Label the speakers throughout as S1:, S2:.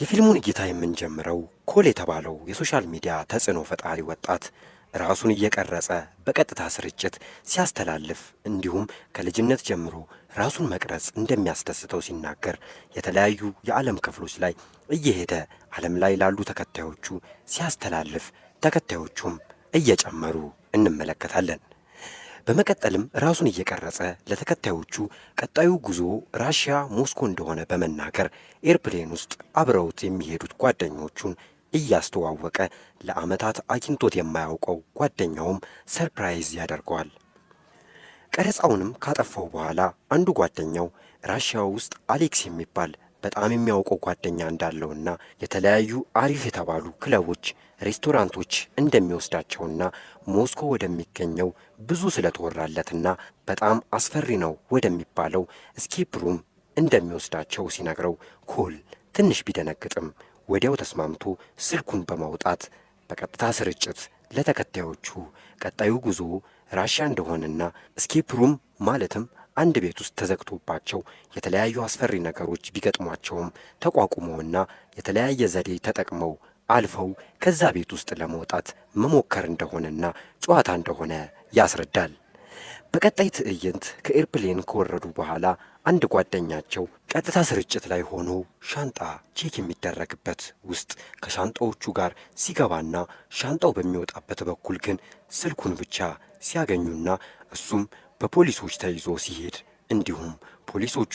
S1: የፊልሙን እይታ የምንጀምረው ኮል የተባለው የሶሻል ሚዲያ ተጽዕኖ ፈጣሪ ወጣት ራሱን እየቀረጸ በቀጥታ ስርጭት ሲያስተላልፍ እንዲሁም ከልጅነት ጀምሮ ራሱን መቅረጽ እንደሚያስደስተው ሲናገር የተለያዩ የዓለም ክፍሎች ላይ እየሄደ ዓለም ላይ ላሉ ተከታዮቹ ሲያስተላልፍ ተከታዮቹም እየጨመሩ እንመለከታለን። በመቀጠልም ራሱን እየቀረጸ ለተከታዮቹ ቀጣዩ ጉዞ ራሽያ ሞስኮ እንደሆነ በመናገር ኤርፕሌን ውስጥ አብረውት የሚሄዱት ጓደኞቹን እያስተዋወቀ ለዓመታት አግኝቶት የማያውቀው ጓደኛውም ሰርፕራይዝ ያደርገዋል። ቀረጻውንም ካጠፋው በኋላ አንዱ ጓደኛው ራሽያ ውስጥ አሌክስ የሚባል በጣም የሚያውቀው ጓደኛ እንዳለውና የተለያዩ አሪፍ የተባሉ ክለቦች፣ ሬስቶራንቶች እንደሚወስዳቸውና ሞስኮ ወደሚገኘው ብዙ ስለተወራለትና በጣም አስፈሪ ነው ወደሚባለው ስኬፕ ሩም እንደሚወስዳቸው ሲነግረው ኮል ትንሽ ቢደነግጥም ወዲያው ተስማምቶ ስልኩን በማውጣት በቀጥታ ስርጭት ለተከታዮቹ ቀጣዩ ጉዞ ራሽያ እንደሆነና ስኬፕ ሩም ማለትም አንድ ቤት ውስጥ ተዘግቶባቸው የተለያዩ አስፈሪ ነገሮች ቢገጥሟቸውም ተቋቁመውና የተለያየ ዘዴ ተጠቅመው አልፈው ከዛ ቤት ውስጥ ለመውጣት መሞከር እንደሆነና ጨዋታ እንደሆነ ያስረዳል። በቀጣይ ትዕይንት ከኤርፕሌን ከወረዱ በኋላ አንድ ጓደኛቸው ቀጥታ ስርጭት ላይ ሆኖ ሻንጣ ቼክ የሚደረግበት ውስጥ ከሻንጣዎቹ ጋር ሲገባና ሻንጣው በሚወጣበት በኩል ግን ስልኩን ብቻ ሲያገኙና እሱም በፖሊሶች ተይዞ ሲሄድ እንዲሁም ፖሊሶቹ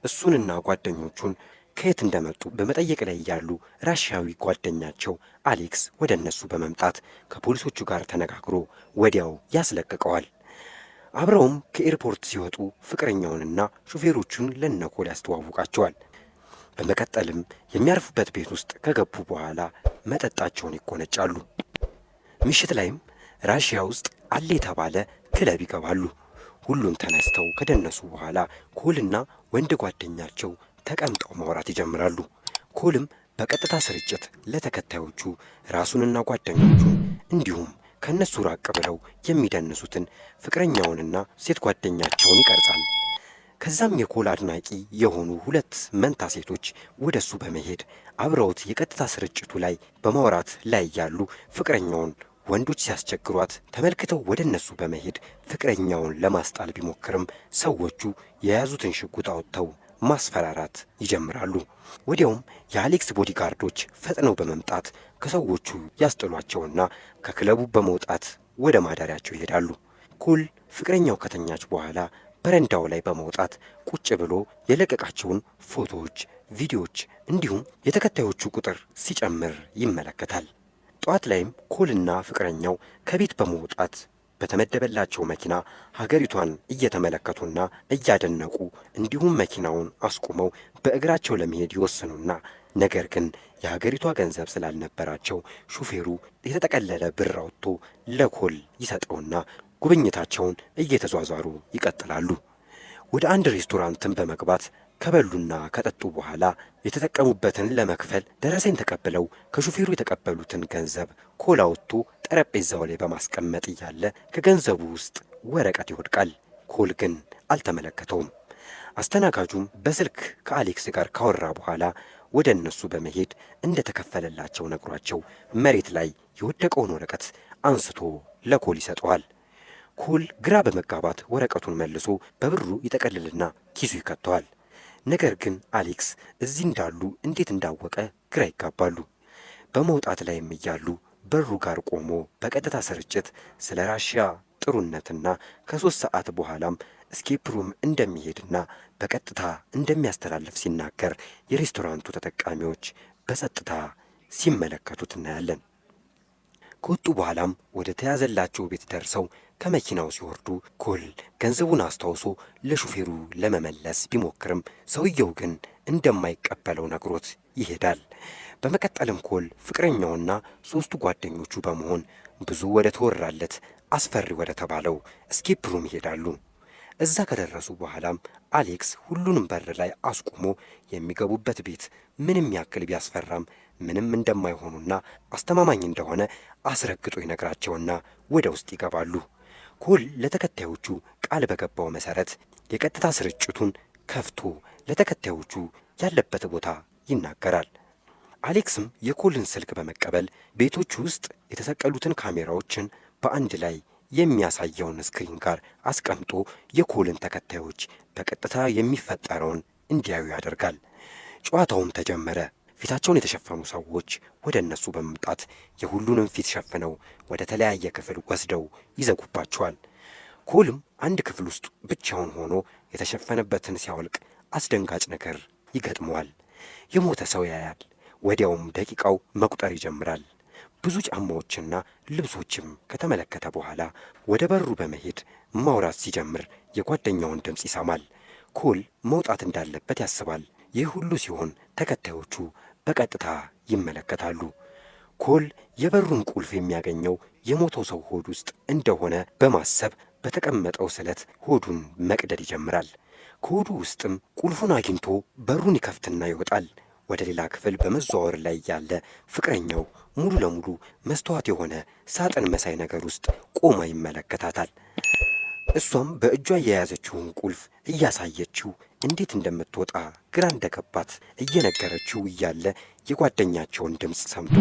S1: እሱንና ጓደኞቹን ከየት እንደመጡ በመጠየቅ ላይ ያሉ ራሽያዊ ጓደኛቸው አሌክስ ወደ እነሱ በመምጣት ከፖሊሶቹ ጋር ተነጋግሮ ወዲያው ያስለቅቀዋል። አብረውም ከኤርፖርት ሲወጡ ፍቅረኛውንና ሹፌሮቹን ለነኮል ያስተዋውቃቸዋል። በመቀጠልም የሚያርፉበት ቤት ውስጥ ከገቡ በኋላ መጠጣቸውን ይቆነጫሉ። ምሽት ላይም ራሽያ ውስጥ አለ የተባለ ክለብ ይገባሉ። ሁሉም ተነስተው ከደነሱ በኋላ ኮልና ወንድ ጓደኛቸው ተቀምጠው ማውራት ይጀምራሉ። ኮልም በቀጥታ ስርጭት ለተከታዮቹ ራሱንና ጓደኞቹን እንዲሁም ከነሱ ራቅ ብለው የሚደንሱትን ፍቅረኛውንና ሴት ጓደኛቸውን ይቀርጻል። ከዛም የኮል አድናቂ የሆኑ ሁለት መንታ ሴቶች ወደሱ በመሄድ አብረውት የቀጥታ ስርጭቱ ላይ በማውራት ላይ ያሉ ፍቅረኛውን ወንዶች ሲያስቸግሯት ተመልክተው ወደ እነሱ በመሄድ ፍቅረኛውን ለማስጣል ቢሞክርም ሰዎቹ የያዙትን ሽጉጥ አውጥተው ማስፈራራት ይጀምራሉ። ወዲያውም የአሌክስ ቦዲጋርዶች ፈጥነው በመምጣት ከሰዎቹ ያስጥሏቸውና ከክለቡ በመውጣት ወደ ማደሪያቸው ይሄዳሉ። ኮል ፍቅረኛው ከተኛች በኋላ በረንዳው ላይ በመውጣት ቁጭ ብሎ የለቀቃቸውን ፎቶዎች፣ ቪዲዮዎች እንዲሁም የተከታዮቹ ቁጥር ሲጨምር ይመለከታል። ጠዋት ላይም ኮልና ፍቅረኛው ከቤት በመውጣት በተመደበላቸው መኪና ሀገሪቷን እየተመለከቱና እያደነቁ እንዲሁም መኪናውን አስቁመው በእግራቸው ለመሄድ ይወስኑና ነገር ግን የሀገሪቷ ገንዘብ ስላልነበራቸው ሹፌሩ የተጠቀለለ ብር አውጥቶ ለኮል ይሰጠውና ጉብኝታቸውን እየተዟዟሩ ይቀጥላሉ። ወደ አንድ ሬስቶራንትን በመግባት ከበሉና ከጠጡ በኋላ የተጠቀሙበትን ለመክፈል ደረሰኝ ተቀብለው ከሹፌሩ የተቀበሉትን ገንዘብ ኮል አውጥቶ ጠረጴዛው ላይ በማስቀመጥ እያለ ከገንዘቡ ውስጥ ወረቀት ይወድቃል። ኮል ግን አልተመለከተውም። አስተናጋጁም በስልክ ከአሌክስ ጋር ካወራ በኋላ ወደ እነሱ በመሄድ እንደተከፈለላቸው ነግሯቸው መሬት ላይ የወደቀውን ወረቀት አንስቶ ለኮል ይሰጠዋል። ኮል ግራ በመጋባት ወረቀቱን መልሶ በብሩ ይጠቀልልና ኪሱ ይከተዋል። ነገር ግን አሌክስ እዚህ እንዳሉ እንዴት እንዳወቀ ግራ ይጋባሉ። በመውጣት ላይም እያሉ በሩ ጋር ቆሞ በቀጥታ ስርጭት ስለ ራሽያ ጥሩነትና ከ3 ሰዓት በኋላም ስኬፕ ሩም እንደሚሄድና በቀጥታ እንደሚያስተላልፍ ሲናገር የሬስቶራንቱ ተጠቃሚዎች በጸጥታ ሲመለከቱት እናያለን። ከወጡ በኋላም ወደ ተያዘላቸው ቤት ደርሰው ከመኪናው ሲወርዱ ኮል ገንዘቡን አስታውሶ ለሹፌሩ ለመመለስ ቢሞክርም ሰውየው ግን እንደማይቀበለው ነግሮት ይሄዳል። በመቀጠልም ኮል ፍቅረኛውና 3ቱ ጓደኞቹ በመሆን ብዙ ወደ ተወራለት አስፈሪ ወደ ተባለው ስኬፕ ሩም ይሄዳሉ። እዛ ከደረሱ በኋላም አሌክስ ሁሉንም በር ላይ አስቁሞ የሚገቡበት ቤት ምንም ያክል ቢያስፈራም ምንም እንደማይሆኑና አስተማማኝ እንደሆነ አስረግጦ ይነግራቸውና ወደ ውስጥ ይገባሉ። ኮል ለተከታዮቹ ቃል በገባው መሰረት የቀጥታ ስርጭቱን ከፍቶ ለተከታዮቹ ያለበት ቦታ ይናገራል። አሌክስም የኮልን ስልክ በመቀበል ቤቶቹ ውስጥ የተሰቀሉትን ካሜራዎችን በአንድ ላይ የሚያሳየውን ስክሪን ጋር አስቀምጦ የኮልን ተከታዮች በቀጥታ የሚፈጠረውን እንዲያዩ ያደርጋል። ጨዋታውም ተጀመረ። ፊታቸውን የተሸፈኑ ሰዎች ወደ እነሱ በመምጣት የሁሉንም ፊት ሸፍነው ወደ ተለያየ ክፍል ወስደው ይዘጉባቸዋል። ኮልም አንድ ክፍል ውስጥ ብቻውን ሆኖ የተሸፈነበትን ሲያወልቅ አስደንጋጭ ነገር ይገጥመዋል። የሞተ ሰው ያያል። ወዲያውም ደቂቃው መቁጠር ይጀምራል። ብዙ ጫማዎችና ልብሶችም ከተመለከተ በኋላ ወደ በሩ በመሄድ ማውራት ሲጀምር የጓደኛውን ድምፅ ይሰማል። ኮል መውጣት እንዳለበት ያስባል። ይህ ሁሉ ሲሆን ተከታዮቹ በቀጥታ ይመለከታሉ። ኮል የበሩን ቁልፍ የሚያገኘው የሞተው ሰው ሆድ ውስጥ እንደሆነ በማሰብ በተቀመጠው ስለት ሆዱን መቅደድ ይጀምራል። ከሆዱ ውስጥም ቁልፉን አግኝቶ በሩን ይከፍትና ይወጣል። ወደ ሌላ ክፍል በመዘዋወር ላይ ያለ ፍቅረኛው ሙሉ ለሙሉ መስተዋት የሆነ ሳጥን መሳይ ነገር ውስጥ ቆማ ይመለከታታል። እሷም በእጇ የያዘችውን ቁልፍ እያሳየችው እንዴት እንደምትወጣ ግራ እንደገባት እየነገረችው እያለ የጓደኛቸውን ድምፅ ሰምቶ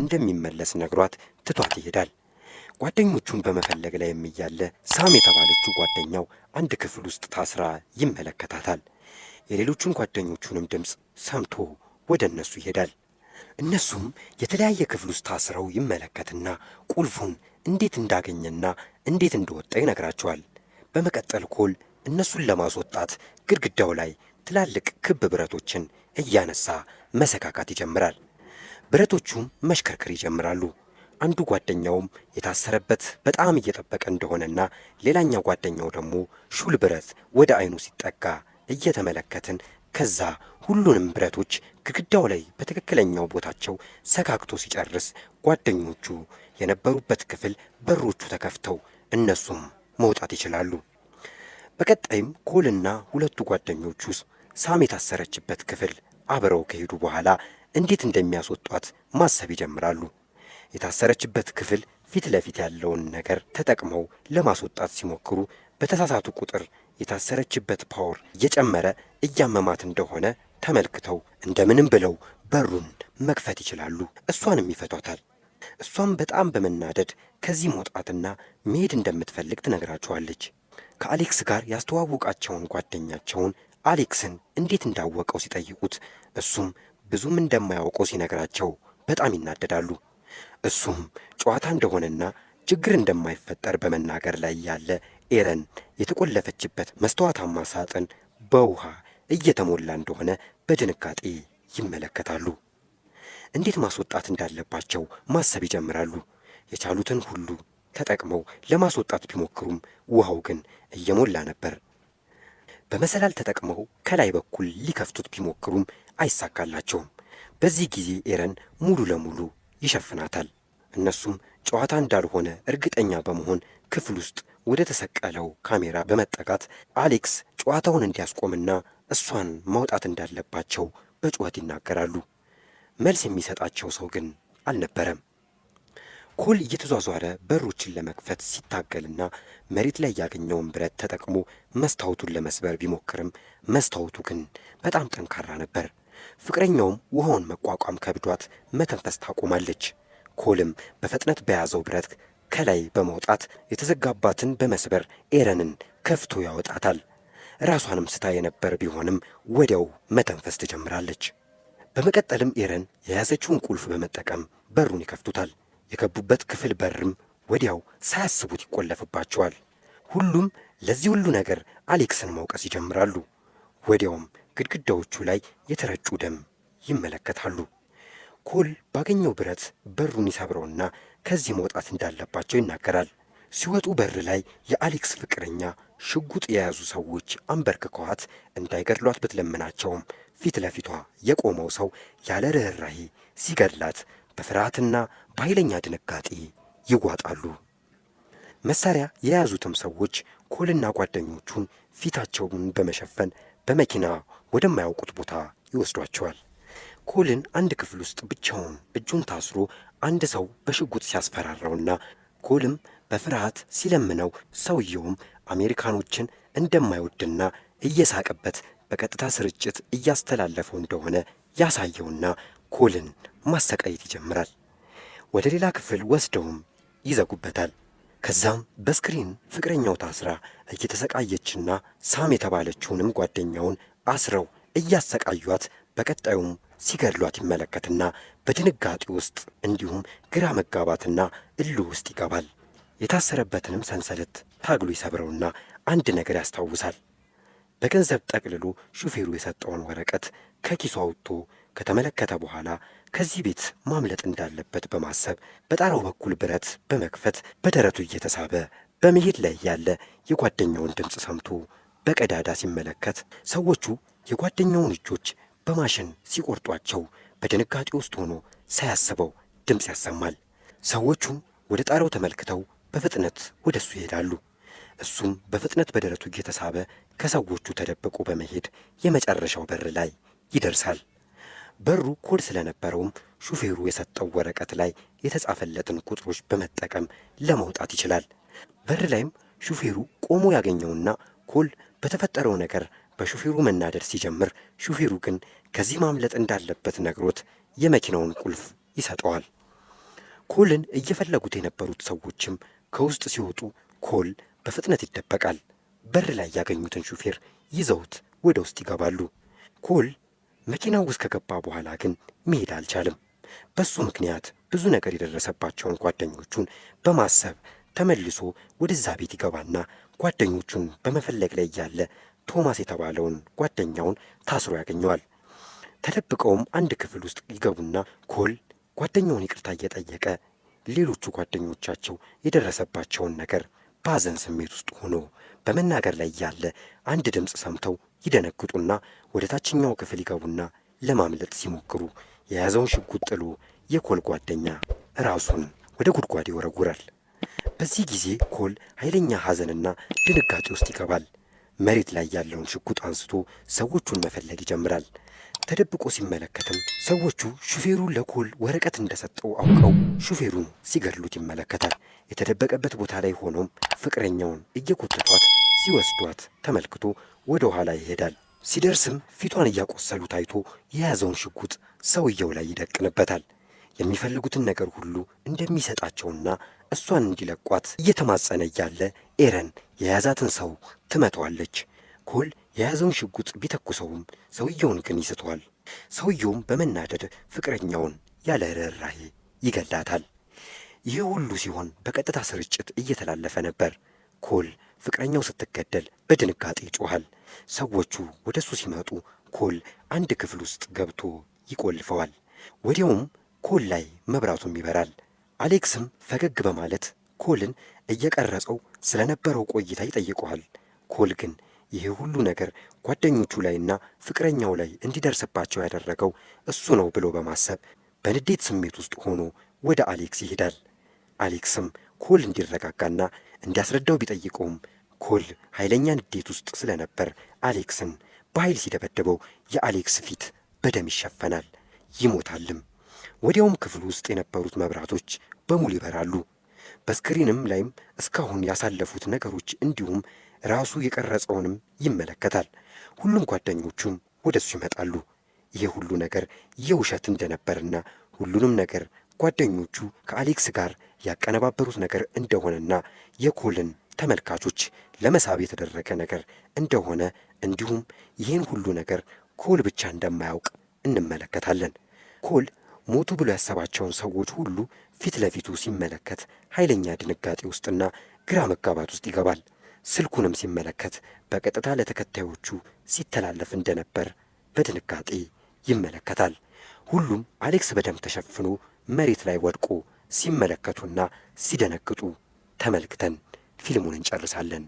S1: እንደሚመለስ ነግሯት ትቷት ይሄዳል። ጓደኞቹን በመፈለግ ላይ እያለ ሳም የተባለችው ጓደኛው አንድ ክፍል ውስጥ ታስራ ይመለከታታል። የሌሎቹን ጓደኞቹንም ድምፅ ሰምቶ ወደ እነሱ ይሄዳል። እነሱም የተለያየ ክፍል ውስጥ ታስረው ይመለከትና ቁልፉን እንዴት እንዳገኘና እንዴት እንደወጣ ይነግራቸዋል። በመቀጠል ኮል እነሱን ለማስወጣት ግድግዳው ላይ ትላልቅ ክብ ብረቶችን እያነሳ መሰካካት ይጀምራል። ብረቶቹም መሽከርከር ይጀምራሉ። አንዱ ጓደኛውም የታሰረበት በጣም እየጠበቀ እንደሆነና ሌላኛው ጓደኛው ደግሞ ሹል ብረት ወደ አይኑ ሲጠጋ እየተመለከትን ከዛ ሁሉንም ብረቶች ግድግዳው ላይ በትክክለኛው ቦታቸው ሰካክቶ ሲጨርስ ጓደኞቹ የነበሩበት ክፍል በሮቹ ተከፍተው እነሱም መውጣት ይችላሉ። በቀጣይም ኮልና ሁለቱ ጓደኞቹ ሳም የታሰረችበት ክፍል አብረው ከሄዱ በኋላ እንዴት እንደሚያስወጧት ማሰብ ይጀምራሉ። የታሰረችበት ክፍል ፊት ለፊት ያለውን ነገር ተጠቅመው ለማስወጣት ሲሞክሩ በተሳሳቱ ቁጥር የታሰረችበት ፓወር እየጨመረ እያመማት እንደሆነ ተመልክተው እንደምንም ብለው በሩን መክፈት ይችላሉ። እሷንም ይፈቷታል። እሷም በጣም በመናደድ ከዚህ መውጣትና መሄድ እንደምትፈልግ ትነግራቸዋለች። ከአሌክስ ጋር ያስተዋወቃቸውን ጓደኛቸውን አሌክስን እንዴት እንዳወቀው ሲጠይቁት እሱም ብዙም እንደማያውቀው ሲነግራቸው በጣም ይናደዳሉ። እሱም ጨዋታ እንደሆነና ችግር እንደማይፈጠር በመናገር ላይ ያለ ኤረን የተቆለፈችበት መስተዋታማ ሳጥን በውሃ እየተሞላ እንደሆነ በድንጋጤ ይመለከታሉ። እንዴት ማስወጣት እንዳለባቸው ማሰብ ይጀምራሉ። የቻሉትን ሁሉ ተጠቅመው ለማስወጣት ቢሞክሩም ውሃው ግን እየሞላ ነበር። በመሰላል ተጠቅመው ከላይ በኩል ሊከፍቱት ቢሞክሩም አይሳካላቸውም። በዚህ ጊዜ ኤረን ሙሉ ለሙሉ ይሸፍናታል። እነሱም ጨዋታ እንዳልሆነ እርግጠኛ በመሆን ክፍል ውስጥ ወደ ተሰቀለው ካሜራ በመጠጋት አሌክስ ጨዋታውን እንዲያስቆምና እሷን ማውጣት እንዳለባቸው በጩኸት ይናገራሉ። መልስ የሚሰጣቸው ሰው ግን አልነበረም። ኮል እየተዟዟረ በሮችን ለመክፈት ሲታገልና መሬት ላይ ያገኘውን ብረት ተጠቅሞ መስታወቱን ለመስበር ቢሞክርም መስታወቱ ግን በጣም ጠንካራ ነበር። ፍቅረኛውም ውሃውን መቋቋም ከብዷት መተንፈስ ታቆማለች። ኮልም በፍጥነት በያዘው ብረት ከላይ በመውጣት የተዘጋባትን በመስበር ኤረንን ከፍቶ ያወጣታል። ራሷንም ስታ የነበር ቢሆንም ወዲያው መተንፈስ ትጀምራለች። በመቀጠልም ኤረን የያዘችውን ቁልፍ በመጠቀም በሩን ይከፍቱታል። የገቡበት ክፍል በርም ወዲያው ሳያስቡት ይቆለፍባቸዋል። ሁሉም ለዚህ ሁሉ ነገር አሌክስን መውቀስ ይጀምራሉ። ወዲያውም ግድግዳዎቹ ላይ የተረጩ ደም ይመለከታሉ። ኮል ባገኘው ብረት በሩን ይሰብረውና ከዚህ መውጣት እንዳለባቸው ይናገራል። ሲወጡ በር ላይ የአሌክስ ፍቅረኛ ሽጉጥ የያዙ ሰዎች አንበርክከዋት እንዳይገድሏት ብትለምናቸውም ፊት ለፊቷ የቆመው ሰው ያለ ርኅራኄ ሲገድላት በፍርሃትና በኃይለኛ ድንጋጤ ይዋጣሉ። መሳሪያ የያዙትም ሰዎች ኮልና ጓደኞቹን ፊታቸውን በመሸፈን በመኪና ወደማያውቁት ቦታ ይወስዷቸዋል። ኮልን አንድ ክፍል ውስጥ ብቻውን እጁን ታስሮ አንድ ሰው በሽጉጥ ሲያስፈራራውና ኮልም በፍርሃት ሲለምነው ሰውየውም አሜሪካኖችን እንደማይወድና እየሳቀበት በቀጥታ ስርጭት እያስተላለፈው እንደሆነ ያሳየውና ኮልን ማሰቃየት ይጀምራል። ወደ ሌላ ክፍል ወስደውም ይዘጉበታል። ከዛም በስክሪን ፍቅረኛው ታስራ እየተሰቃየችና ሳም የተባለችውንም ጓደኛውን አስረው እያሰቃዩት በቀጣዩም ሲገድሏት ይመለከትና በድንጋጤ ውስጥ እንዲሁም ግራ መጋባትና እልህ ውስጥ ይገባል። የታሰረበትንም ሰንሰለት ታግሎ ይሰብረውና አንድ ነገር ያስታውሳል። በገንዘብ ጠቅልሎ ሹፌሩ የሰጠውን ወረቀት ከኪሱ አውጥቶ ከተመለከተ በኋላ ከዚህ ቤት ማምለጥ እንዳለበት በማሰብ በጣራው በኩል ብረት በመክፈት በደረቱ እየተሳበ በመሄድ ላይ ያለ የጓደኛውን ድምፅ ሰምቶ በቀዳዳ ሲመለከት ሰዎቹ የጓደኛውን እጆች በማሽን ሲቆርጧቸው በድንጋጤ ውስጥ ሆኖ ሳያስበው ድምፅ ያሰማል። ሰዎቹም ወደ ጣራው ተመልክተው በፍጥነት ወደ እሱ ይሄዳሉ። እሱም በፍጥነት በደረቱ እየተሳበ ከሰዎቹ ተደብቆ በመሄድ የመጨረሻው በር ላይ ይደርሳል። በሩ ኮድ ስለነበረውም ሹፌሩ የሰጠው ወረቀት ላይ የተጻፈለትን ቁጥሮች በመጠቀም ለመውጣት ይችላል። በር ላይም ሹፌሩ ቆሞ ያገኘውና ኮል በተፈጠረው ነገር በሹፌሩ መናደድ ሲጀምር፣ ሹፌሩ ግን ከዚህ ማምለጥ እንዳለበት ነግሮት የመኪናውን ቁልፍ ይሰጠዋል። ኮልን እየፈለጉት የነበሩት ሰዎችም ከውስጥ ሲወጡ ኮል በፍጥነት ይደበቃል። በር ላይ ያገኙትን ሹፌር ይዘውት ወደ ውስጥ ይገባሉ። ኮል መኪናው ውስጥ ከገባ በኋላ ግን መሄድ አልቻለም። በሱ ምክንያት ብዙ ነገር የደረሰባቸውን ጓደኞቹን በማሰብ ተመልሶ ወደዛ ቤት ይገባና ጓደኞቹን በመፈለግ ላይ ያለ ቶማስ የተባለውን ጓደኛውን ታስሮ ያገኘዋል። ተደብቀውም አንድ ክፍል ውስጥ ይገቡና ኮል ጓደኛውን ይቅርታ እየጠየቀ ሌሎቹ ጓደኞቻቸው የደረሰባቸውን ነገር በሐዘን ስሜት ውስጥ ሆኖ በመናገር ላይ ያለ አንድ ድምፅ ሰምተው ይደነግጡና ወደ ታችኛው ክፍል ይገቡና ለማምለጥ ሲሞክሩ የያዘውን ሽጉጥ ጥሎ የኮል ጓደኛ ራሱን ወደ ጉድጓድ ይወረውራል። በዚህ ጊዜ ኮል ኃይለኛ ሐዘንና ድንጋጤ ውስጥ ይገባል። መሬት ላይ ያለውን ሽጉጥ አንስቶ ሰዎቹን መፈለግ ይጀምራል። ተደብቆ ሲመለከትም ሰዎቹ ሹፌሩ ለኮል ወረቀት እንደሰጠው አውቀው ሹፌሩን ሲገድሉት ይመለከታል። የተደበቀበት ቦታ ላይ ሆኖም ፍቅረኛውን እየጎተቷት ሲወስዷት ተመልክቶ ወደ ኋላ ይሄዳል። ሲደርስም ፊቷን እያቆሰሉ ታይቶ የያዘውን ሽጉጥ ሰውየው ላይ ይደቅንበታል። የሚፈልጉትን ነገር ሁሉ እንደሚሰጣቸውና እሷን እንዲለቋት እየተማጸነ እያለ ኤረን የያዛትን ሰው ትመታዋለች። ኮል የያዘውን ሽጉጥ ቢተኩሰውም ሰውየውን ግን ይስተዋል። ሰውየውም በመናደድ ፍቅረኛውን ያለ ርኅራኄ ይገላታል። ይህ ሁሉ ሲሆን በቀጥታ ስርጭት እየተላለፈ ነበር። ኮል ፍቅረኛው ስትገደል በድንጋጤ ይጮኻል። ሰዎቹ ወደ እሱ ሲመጡ ኮል አንድ ክፍል ውስጥ ገብቶ ይቆልፈዋል። ወዲያውም ኮል ላይ መብራቱም ይበራል። አሌክስም ፈገግ በማለት ኮልን እየቀረጸው ስለነበረው ቆይታ ይጠይቀዋል። ኮል ግን ይሄ ሁሉ ነገር ጓደኞቹ ላይና ፍቅረኛው ላይ እንዲደርስባቸው ያደረገው እሱ ነው ብሎ በማሰብ በንዴት ስሜት ውስጥ ሆኖ ወደ አሌክስ ይሄዳል። አሌክስም ኮል እንዲረጋጋና እንዲያስረዳው ቢጠይቀውም ኮል ኃይለኛ ንዴት ውስጥ ስለነበር አሌክስን በኃይል ሲደበድበው የአሌክስ ፊት በደም ይሸፈናል፣ ይሞታልም። ወዲያውም ክፍል ውስጥ የነበሩት መብራቶች በሙሉ ይበራሉ። በስክሪንም ላይም እስካሁን ያሳለፉት ነገሮች እንዲሁም ራሱ የቀረጸውንም ይመለከታል። ሁሉም ጓደኞቹም ወደ እሱ ይመጣሉ። ይህ ሁሉ ነገር የውሸት እንደነበርና ሁሉንም ነገር ጓደኞቹ ከአሌክስ ጋር ያቀነባበሩት ነገር እንደሆነና የኮልን ተመልካቾች ለመሳብ የተደረገ ነገር እንደሆነ እንዲሁም ይህን ሁሉ ነገር ኮል ብቻ እንደማያውቅ እንመለከታለን። ኮል ሞቱ ብሎ ያሰባቸውን ሰዎች ሁሉ ፊት ለፊቱ ሲመለከት ኃይለኛ ድንጋጤ ውስጥና ግራ መጋባት ውስጥ ይገባል። ስልኩንም ሲመለከት በቀጥታ ለተከታዮቹ ሲተላለፍ እንደነበር በድንጋጤ ይመለከታል። ሁሉም አሌክስ በደም ተሸፍኖ መሬት ላይ ወድቆ ሲመለከቱና ሲደነግጡ ተመልክተን ፊልሙን እንጨርሳለን።